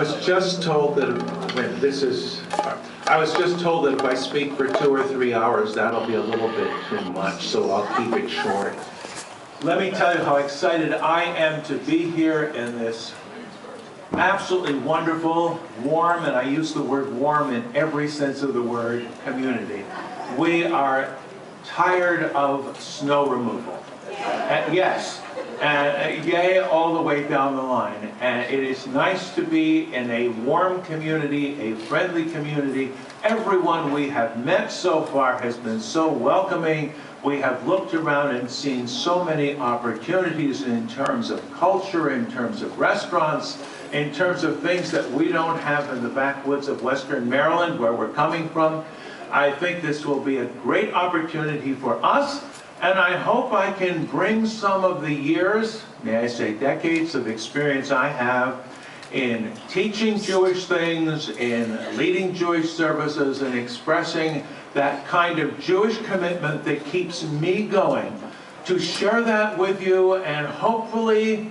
was just told that I was just told that if I speak for 2 or 3 hours, that'll be a little bit too much, so I'll keep it short. Let me tell you how excited I am to be here in this absolutely wonderful, warm, and I use the word warm in every sense of the word, community. We are tired of snow removal. Yes, and yay all the way down the line. And it is nice to be in a warm community, a friendly community. Everyone we have met so far has been so welcoming. We have looked around and seen so many opportunities in terms of culture, in terms of restaurants, in terms of things that we don't have in the backwoods of Western Maryland, where we're coming from. I think this will be a great opportunity for us, and I hope I can bring some of the years, may I say decades of experience I have in teaching Jewish things, in leading Jewish services, and expressing that kind of Jewish commitment that keeps me going, to share that with you and hopefully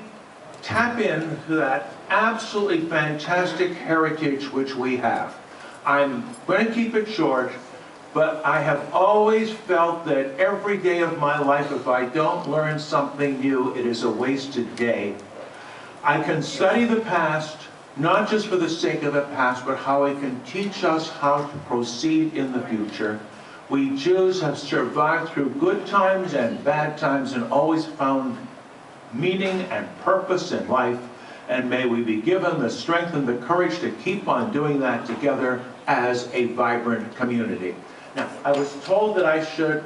tap into that absolutely fantastic heritage which we have. I'm going to keep it short, but I have always felt that every day of my life, if I don't learn something new, it is a wasted day. I can study the past, not just for the sake of the past, but how it can teach us how to proceed in the future. We Jews have survived through good times and bad times and always found meaning and purpose in life, and may we be given the strength and the courage to keep on doing that together as a vibrant community. Now, I was told that I should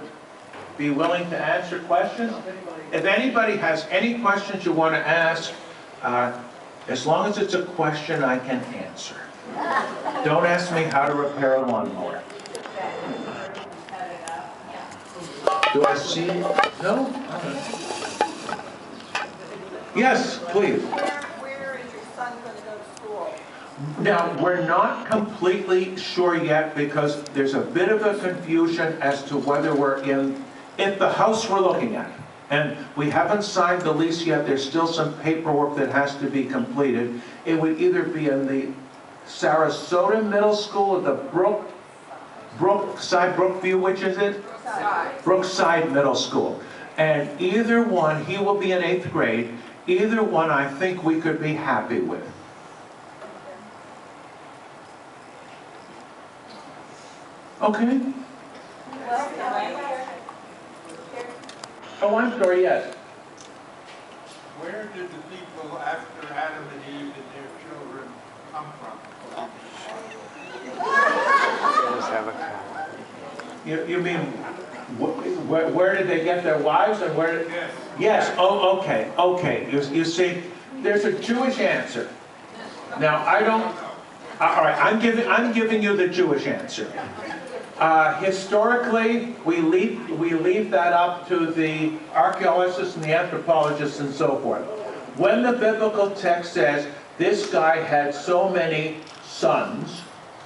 be willing to answer questions. If anybody has any questions you want to ask, as long as it's a question I can answer. Don't ask me how to repair a lawnmower. Do I see? No? Yes, please. Where is your son going to go to school? Now, we're not completely sure yet because there's a bit of a confusion as to whether we're in the house we're looking at. And we haven't signed the lease yet. There's still some paperwork that has to be completed. It would either be in the Sarasota Middle School or the Brookview, which is it? Brookside Middle School. And either one, he will be in 8th grade, either one I think we could be happy with. Okay. Oh, I'm sorry, yes. Where did the people after Adam and Eve and their children come from? You mean, where did they get their wives and where did... Yes. Yes, oh, okay, okay. You see, there's a Jewish answer. Now, I don't... All right, I'm giving you the Jewish answer. Historically, we leave that up to the archaeologists and the anthropologists and so forth. When the biblical text says this guy had so many sons,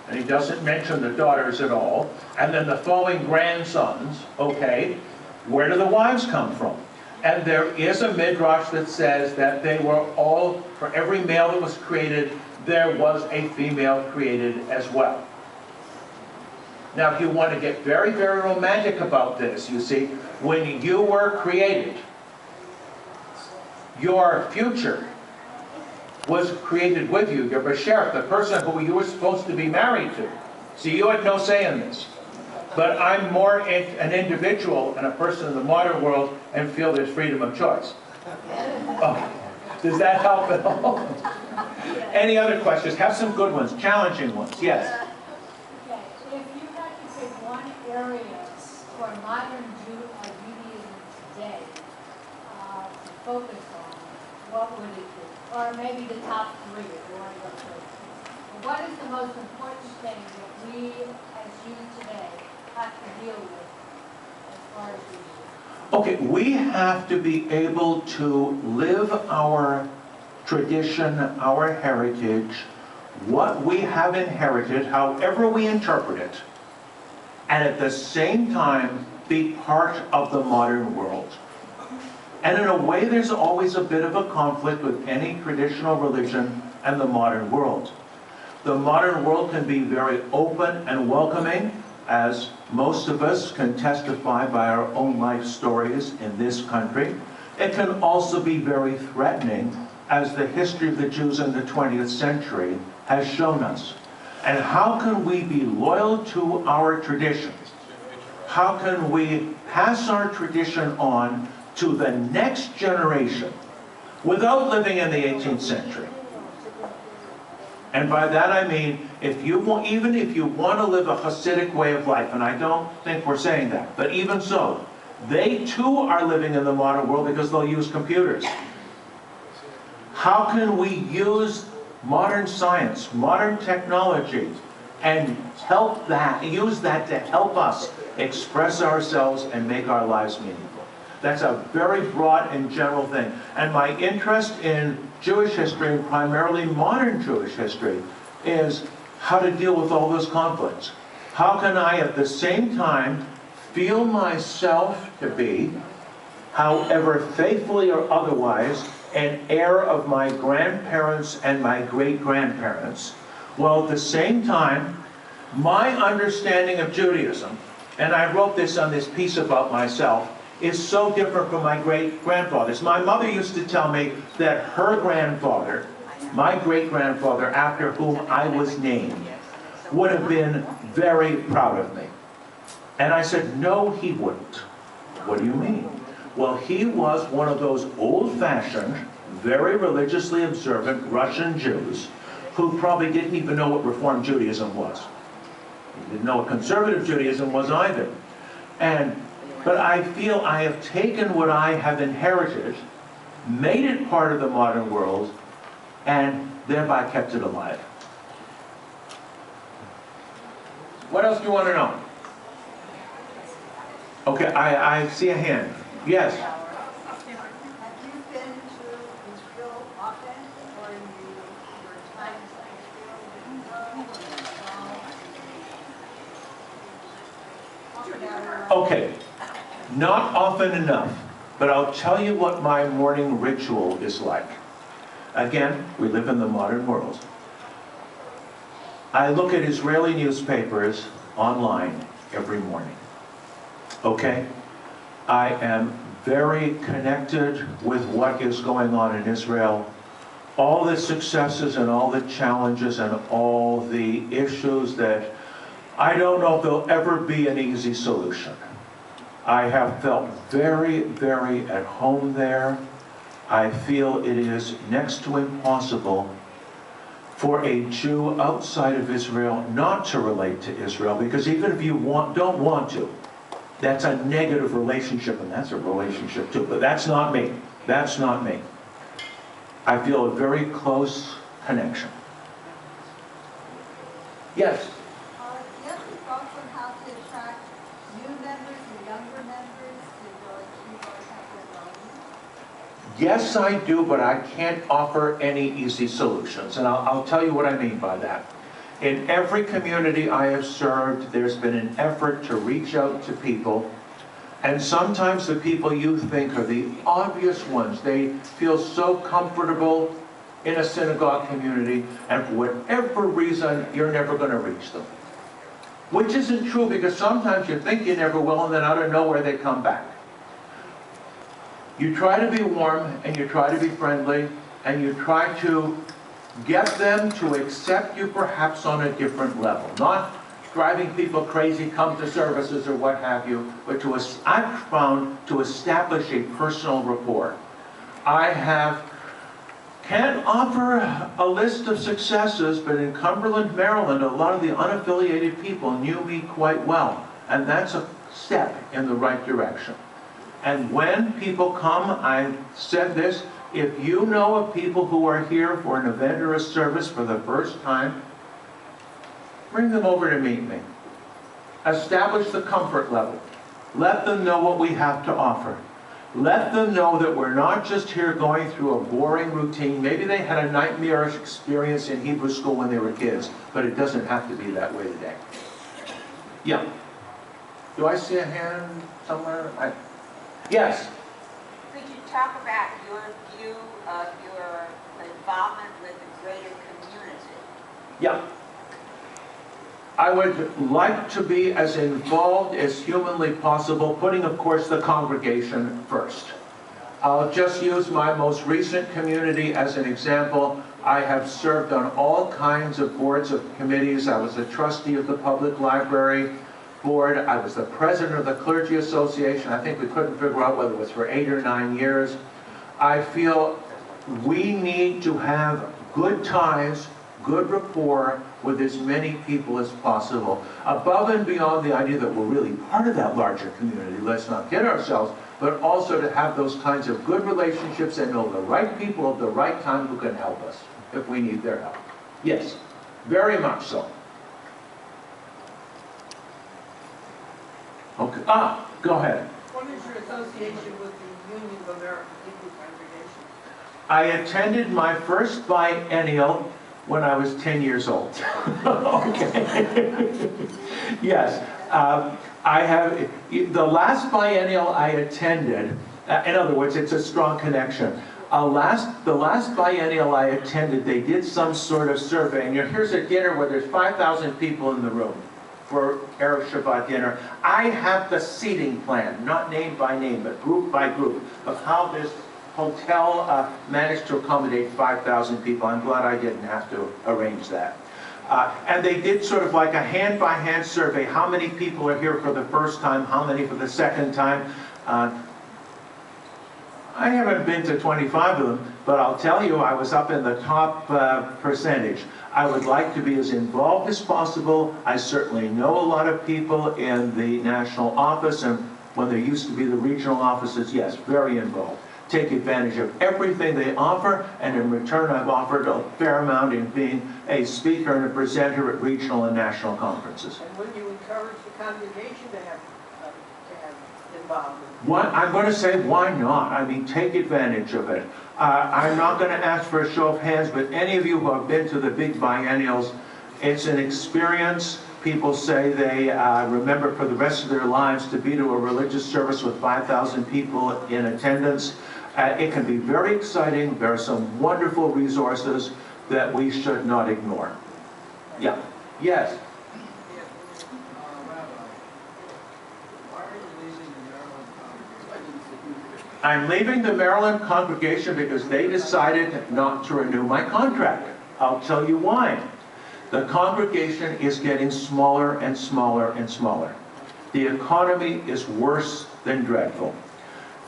and he doesn't mention the daughters at all, and then the following grandsons, okay, where do the wives come from? And there is a midrash that says that they were all, for every male that was created, there was a female created as well. Now, if you want to get very, very romantic about this, you see, when you were created, your future was created with you, your Bashert, the person who you were supposed to be married to. See, you had no say in this. But I'm more an individual and a person in the modern world and feel there's freedom of choice. Oh, does that help at all? Any other questions? Have some good ones, challenging ones. Yes? Areas for modern Judaism today to focus on, what would it be? Or maybe the top 3 if you want to go first. What is the most important thing that we as Jews today have to deal with as far as Judaism? Okay, we have to be able to live our tradition, our heritage, what we have inherited, however we interpret it, and at the same time be part of the modern world. And in a way, there's always a bit of a conflict with any traditional religion and the modern world. The modern world can be very open and welcoming, as most of us can testify by our own life stories in this country. It can also be very threatening, as the history of the Jews in the 20th century has shown us. And how can we be loyal to our traditions? How can we pass our tradition on to the next generation without living in the 18th century? And by that I mean, even if you want to live a Hasidic way of life, and I don't think we're saying that, but even so, they too are living in the modern world because they'll use computers. How can we use modern science, modern technology, and use that to help us express ourselves and make our lives meaningful? That's a very broad and general thing. And my interest in Jewish history, and primarily modern Jewish history, is how to deal with all those conflicts. How can I at the same time feel myself to be, however faithfully or otherwise, an heir of my grandparents and my great-grandparents, while at the same time, my understanding of Judaism, and I wrote this on this piece about myself, is so different from my great-grandfather's. My mother used to tell me that her grandfather, my great-grandfather, after whom I was named, would have been very proud of me. And I said, no, he wouldn't. What do you mean? Well, he was one of those old-fashioned, very religiously observant Russian Jews who probably didn't even know what Reform Judaism was. He didn't know what conservative Judaism was either. But I feel I have taken what I have inherited, made it part of the modern world, and thereby kept it alive. What else do you want to know? Okay, I see a hand. Yes? Have you been to Israel often, or your time in Israel? Okay, not often enough, but I'll tell you what my morning ritual is like. Again, we live in the modern world. I look at Israeli newspapers online every morning. Okay? I am very connected with what is going on in Israel. All the successes and all the challenges and all the issues that I don't know if there'll ever be an easy solution. I have felt very, very at home there. I feel it is next to impossible for a Jew outside of Israel not to relate to Israel, because even if you don't want to, that's a negative relationship, and that's a relationship too. But that's not me. That's not me. I feel a very close connection. Yes? Do you have any thoughts on how to attract new members and younger members to really keep our temple going? Yes, I do, but I can't offer any easy solutions. And I'll tell you what I mean by that. In every community I have served, there's been an effort to reach out to people. And sometimes the people you think are the obvious ones, they feel so comfortable in a synagogue community, and for whatever reason, you're never going to reach them. Which isn't true, because sometimes you think you never will, and then out of nowhere they come back. You try to be warm, and you try to be friendly, and you try to get them to accept you perhaps on a different level. Not driving people crazy, come to services or what have you, but I've found to establish a personal rapport. Can't offer a list of successes, but in Cumberland, Maryland, a lot of the unaffiliated people knew me quite well. And that's a step in the right direction. And when people come, I said this, if you know of people who are here for an event or a service for the first time, bring them over to meet me. Establish the comfort level. Let them know what we have to offer. Let them know that we're not just here going through a boring routine. Maybe they had a nightmarish experience in Hebrew school when they were kids, but it doesn't have to be that way today. Yeah. Do I see a hand somewhere? Yes? Could you talk about your view of your involvement with the greater community? Yeah. I would like to be as involved as humanly possible, putting, of course, the congregation first. I'll just use my most recent community as an example. I have served on all kinds of boards of committees. I was a trustee of the Public Library Board. I was the president of the Clergy Association. I think we couldn't figure out whether it was for 8 or 9 years. I feel we need to have good ties, good rapport with as many people as possible. Above and beyond the idea that we're really part of that larger community, let's not kid ourselves, but also to have those kinds of good relationships and know the right people at the right time who can help us if we need their help. Yes, very much so. Okay, go ahead. What is your association with the Union of American Hebrew Congregations? I attended my first biennial when I was 10 years old. Okay. Yes. I have, the last biennial I attended, in other words, it's a strong connection. The last biennial I attended, they did some sort of survey, and here's a dinner where there's 5,000 people in the room for Erev Shabbat dinner. I have the seating plan, not name by name, but group by group, of how this hotel managed to accommodate 5,000 people. I'm glad I didn't have to arrange that. And they did sort of like a hand-by-hand survey. How many people are here for the first time? How many for the second time? I haven't been to 25 of them, but I'll tell you I was up in the top percentage. I would like to be as involved as possible. I certainly know a lot of people in the national office, and when there used to be the regional offices, yes, very involved. Take advantage of everything they offer, and in return I've offered a fair amount in being a speaker and a presenter at regional and national conferences. And would you encourage the congregation to have involvement? I'm going to say, why not? I mean, take advantage of it. I'm not going to ask for a show of hands, but any of you who have been to the big biennials, it's an experience. People say they remember for the rest of their lives to be to a religious service with 5,000 people in attendance. It can be very exciting. There are some wonderful resources that we should not ignore. Yeah. Yes. I'm leaving the Maryland congregation because they decided not to renew my contract. I'll tell you why. The congregation is getting smaller and smaller and smaller. The economy is worse than dreadful.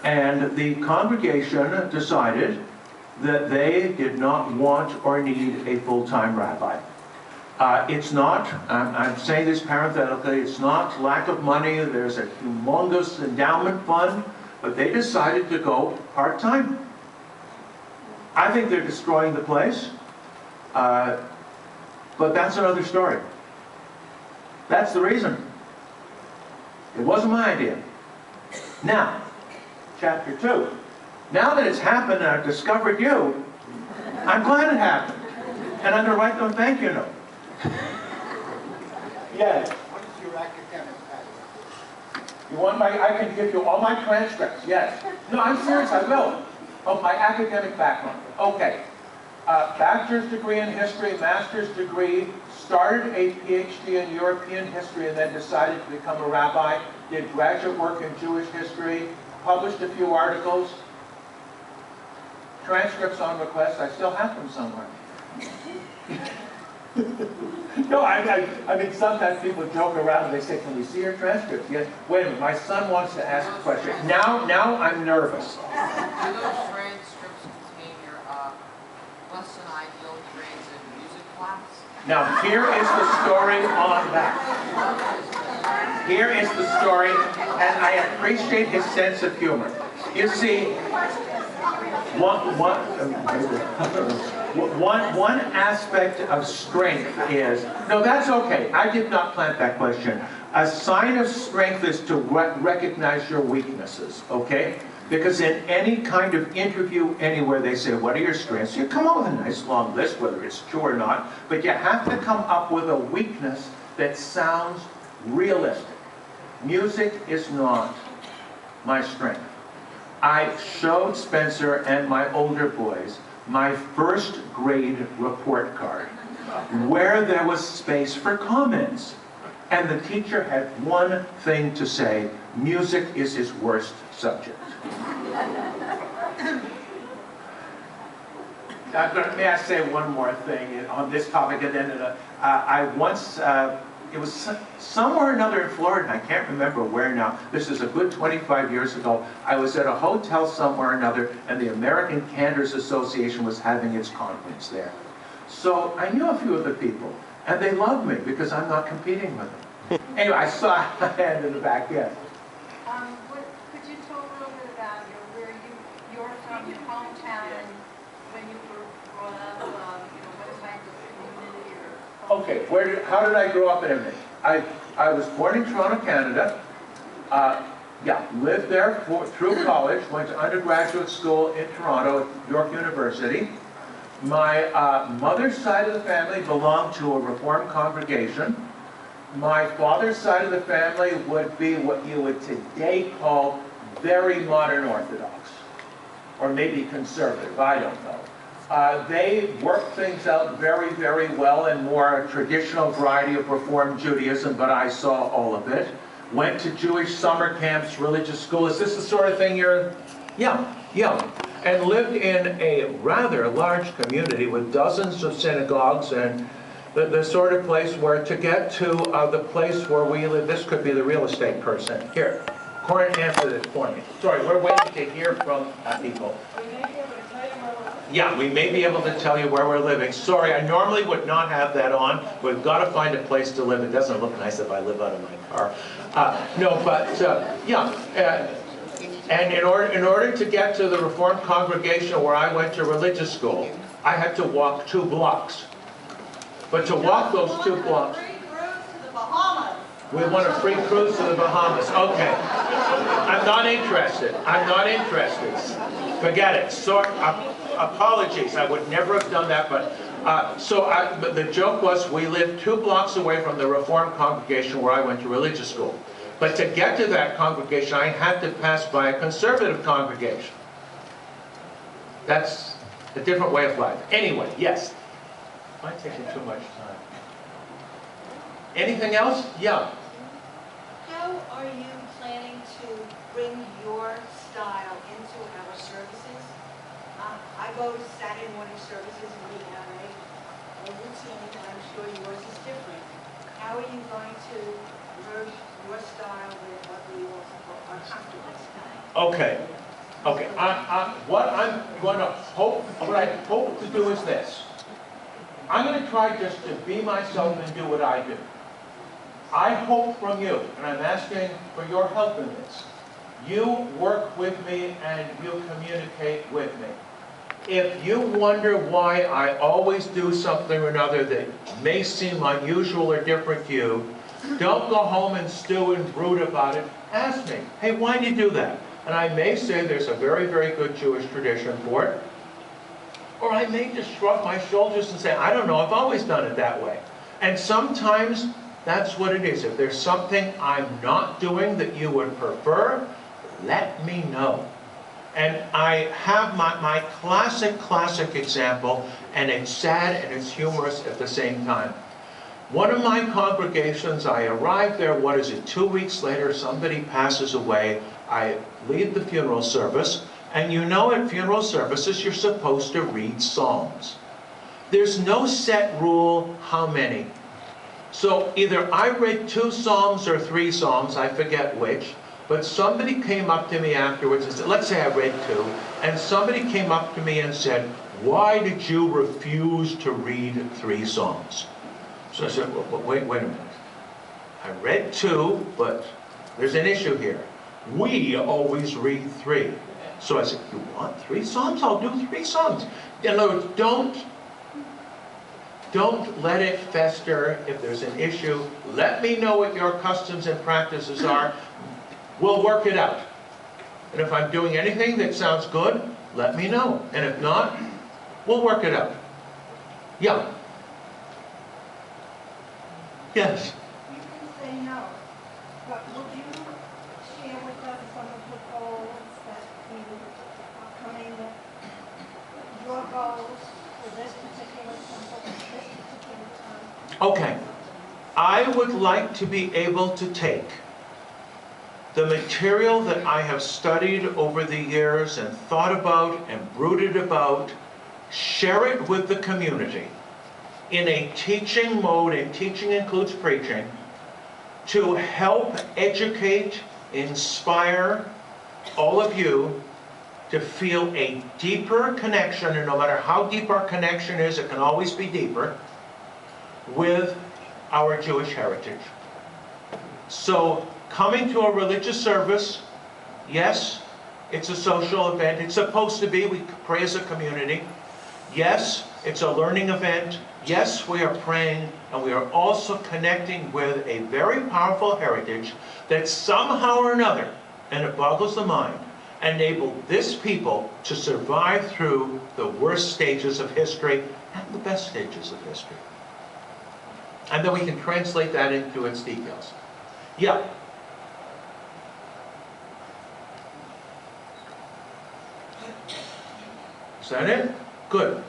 And the congregation decided that they did not want or need a full-time rabbi. It's not, I'm saying this parenthetically, it's not lack of money. There's a humongous endowment fund, but they decided to go part-time. I think they're destroying the place, but that's another story. That's the reason. It wasn't my idea. Now, chapter 2. Now that it's happened and I've discovered you, I'm glad it happened. And I'm going to write them a thank you note. Yes. What is your academic background? You want I can give you all my transcripts, yes. No, I'm serious, I will. Oh, my academic background. Okay. Bachelor's degree in history, master's degree, started a PhD in European history and then decided to become a rabbi, did graduate work in Jewish history, published a few articles, transcripts on request. I still have them somewhere. No, I mean, sometimes people joke around and they say, can we see your transcripts? Yes. Wait a minute, my son wants to ask a question. Now I'm nervous. Do those transcripts contain your less than ideal grades in music class? Now, here is the story on that. Here is the story, and I appreciate his sense of humor. You see, one aspect of strength is, no, that's okay. I did not plant that question. A sign of strength is to recognize your weaknesses, okay? Because in any kind of interview anywhere, they say, what are your strengths? You come up with a nice long list, whether it's true or not, but you have to come up with a weakness that sounds realistic. Music is not my strength. I showed Spencer and my older boys my first grade report card, where there was space for comments. And the teacher had one thing to say: music is his worst subject. May I say one more thing on this topic? And then I once, it was somewhere or another in Florida, I can't remember where now. This is a good 25 years ago. I was at a hotel somewhere or another, and the American Cantors Association was having its conference there. So I knew a few of the people, and they loved me because I'm not competing with them. Anyway, I saw a hand in the back, yes. Could you talk a little bit about you're from your hometown and when you were brought up, what type of community or? Okay, how did I grow up and everything? I was born in Toronto, Canada. Lived there through college, went to undergraduate school in Toronto at York University. My mother's side of the family belonged to a Reformed congregation. My father's side of the family would be what you would today call very modern Orthodox, or maybe conservative, I don't know. They worked things out very, very well in more traditional variety of Reformed Judaism, but I saw all of it. Went to Jewish summer camps, religious school. Is this the sort of thing you're... Yeah. And lived in a rather large community with dozens of synagogues, and the sort of place where to get to the place where we live, this could be the real estate person. Here, Corin, answer this for me. Sorry, we're waiting to hear from people. Yeah, we may be able to tell you where we're living. Sorry, I normally would not have that on. We've got to find a place to live. It doesn't look nice if I live out of my car. And in order to get to the Reformed congregation where I went to religious school, I had to walk 2 blocks. But to walk those 2 blocks... We want a free cruise to the Bahamas. Okay. I'm not interested. Forget it. Apologies. I would never have done that. But but the joke was we lived 2 blocks away from the Reformed congregation where I went to religious school. But to get to that congregation, I had to pass by a conservative congregation. That's a different way of life. Anyway, yes. Am I taking too much time? Anything else? Yeah. How are you planning to bring your style into our services? I go to Saturday morning services in the LA, routine, and I'm sure yours is different. How are you going to merge your style with what we also are comfortable with? Okay. What I hope to do is this. I'm going to try just to be myself and do what I do. I hope from you, and I'm asking for your help in this, you work with me and you communicate with me. If you wonder why I always do something or another that may seem unusual or different to you, don't go home and stew and brood about it. Ask me, hey, why do you do that? And I may say there's a very, very good Jewish tradition for it. Or I may just shrug my shoulders and say, I don't know, I've always done it that way. And sometimes that's what it is. If there's something I'm not doing that you would prefer, let me know. And I have my classic example, and it's sad and it's humorous at the same time. One of my congregations, I arrived there, 2 weeks later, somebody passes away. I lead the funeral service, and you know at funeral services you're supposed to read psalms. There's no set rule how many. So either I read 2 psalms or 3 psalms, I forget which, but somebody came up to me afterwards and said, let's say I read 2, and somebody came up to me and said, why did you refuse to read 3 psalms? So I said, well, wait a minute. I read 2, but there's an issue here. We always read 3. So I said, you want 3 psalms? I'll do 3 psalms. In other words, don't let it fester. If there's an issue, let me know what your customs and practices are. We'll work it out. And if I'm doing anything that sounds good, let me know. And if not, we'll work it out. Yeah. Yes. You can say no, but would you share with us some of the goals that you are coming with? Your goals for this particular temple, this particular time? Okay. I I would like to be able to take the material that I have studied over the years and thought about and brooded about, share it with the community in a teaching mode, and teaching includes preaching, to help educate, inspire all of you to feel a deeper connection, and no matter how deep our connection is, it can always be deeper, with our Jewish heritage. So, coming to a religious service, yes, it's a social event. It's supposed to be. We pray as a community. Yes, it's a learning event. Yes, we are praying, and we are also connecting with a very powerful heritage that somehow or another, and it boggles the mind, enabled this people to survive through the worst stages of history and the best stages of history. And then we can translate that into its details. Yeah. Is that it? Good.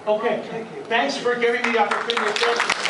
Okay. Thank you. Thanks for giving me the opportunity to share.